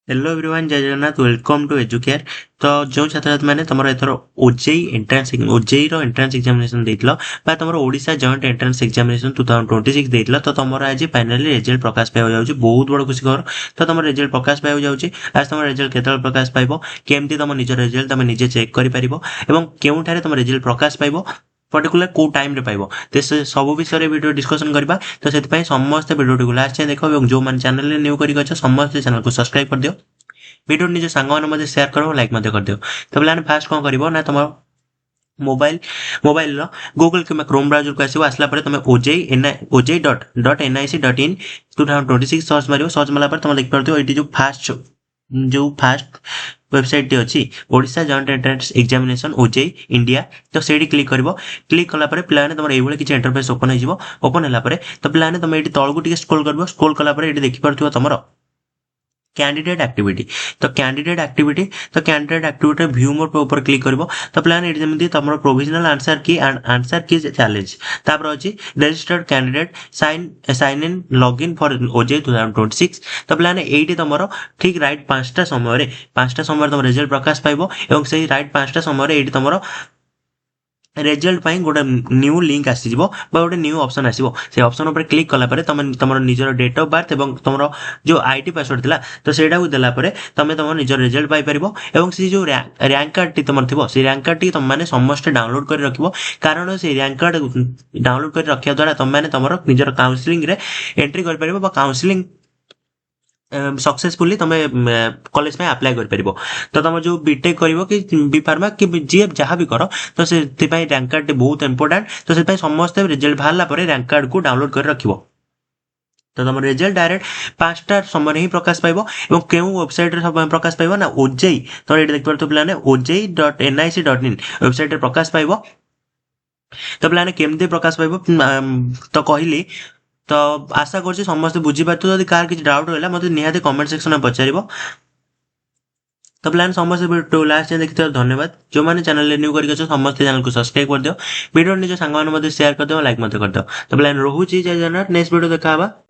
Hello everyone, जय Jagannath. Welcome to educare. तो जो छात्र छात्री मैंने तुम एथर ओजेई एंट्रांस ओजेई रो एंट्रांस एग्जामिनेशन देइतलो बा तुम ओडिशा जॉइंट एंट्रांस एग्जामिनेशन 2026 देइतलो, तो तुम आज फाइनली रिजल्ट प्रकाश पाइबो जाउची। बहुत बड़ खुशी खबर। तो तुम रिजल्ट प्रकाश पाइबो जाउची। आज तुम रिजल्ट केतल प्रकाश पाइबो, केमती तुम निज रिजल्ट तुम निजे चेक करि परिबो एवं केउठारे तुम रिजल्ट प्रकाश पाइबो, पर्टिकुलर को टाइम रे पाइबो, तो से सब विषय रे वीडियो डिस्कशन करबा। तो सेति पई समस्त वीडियो को लास्ट देखो एवं जो मन चैनल रे न्यू करि गछ समस्त चैनल को सब्सक्राइब कर दियो। वीडियो निज सांग मैंने शेयर कर लाइक कर दियो। तो पे फास्ट कौन कर ना तुम मोबाइल मोबाइल गूगल कि क्रोम ब्राउजर को आसो। आसला तुम ओजेई डट एनआईसी डट इन 2026 सर्च मार। सर्च मारा तुम देखिए ये जो फास्ट वेबसाइट टी अच्छी Odisha joint entrance examination OJEE India. तो से क्लिक कर क्लिक कला पे तुम ये किसी इंटरफेस ओपन हो ओपन है। तो पे तुम ये तौक स्क्रोल कर स्क्रोल कला देखिपे तुम कैंडिडेट एक्टिविटी। तो कैंडिडेट एक्टिविटी व्यू मोड पे ऊपर क्लिक करिवो। तो प्लान एटी जेमिति तमरो प्रोविजनल आंसर की चैलेंज तापर अछि registered candidate sign in login for OJEE 2026। तो प्लान एटी तमरो ठीक राइट 5टा समय तुम रिजल्ट प्रकाश पाइबो एवं सही राइट 5टा समय एटी तमरो रिजल्ट पाई गोटे न्यू लिंक आसीजिवो बा गोटे न्यू ऑप्शन आसीबो। से ऑप्शन ऊपर क्लिक कला परे तमरो निजर डेट ऑफ बर्थ एवं तमरो जो आईटी पासवर्ड थिला तो सेटा को देला परे तमे तमरो निजर रिजल्ट पाई परिबो। एवं से जो रैंक कार्ड टी तमर थिबो से रैंक कार्ड टी तम माने समस्त डाउनलोड कर रखिबो। कारण से रैंक कार्ड डाउनलोड कर रखिया द्वारा तम माने तमरो निजर काउंसलिंग रे एंट्री कर परिबो बा काउंसलिंग सक्सेसफुली तुम कॉलेज में अप्लाई कर परिबो। तो तुम जो बीटेक करिवो कि बी फार्मा कि जी जहाँ भी कर तो से रैंक कार्ड बहुत इंपोर्टेंट। तो से समस्त रिजल्ट बाहरला परे रैंक कार्ड को डाउनलोड कर रखिबो। तो तुम रिजल्ट डायरेक्ट 5टा समय ही प्रकाश पाइबो एवं केउ वेबसाइट रे सब प्रकाश पाइबो ना ओजेई। तो ये देख पारतो प्लान ओजेई डट एनआईसी डट इन वेबसाइट रे प्रकाश पाइबो। तो प्लान केमती प्रकाश पाइबो तो कहली। तो आशा कर समस्त बुझीपार। जदि कार किसी डाउट रहा मतलब निहाती कमेंट सेक्शन में पचार। तो प्लान समस्त वीडियो लास्ट देखते धन्यवाद। जो मैंने चैनल न्यू कर समस्त चैनल को सब्सक्राइब कर दियो। वीडियो निज सांग शेयर कर दियो, लाइक कर दियो। तो प्लान रोचे जय जगन्नाथ। नेक्स्ट वीडियो देखा।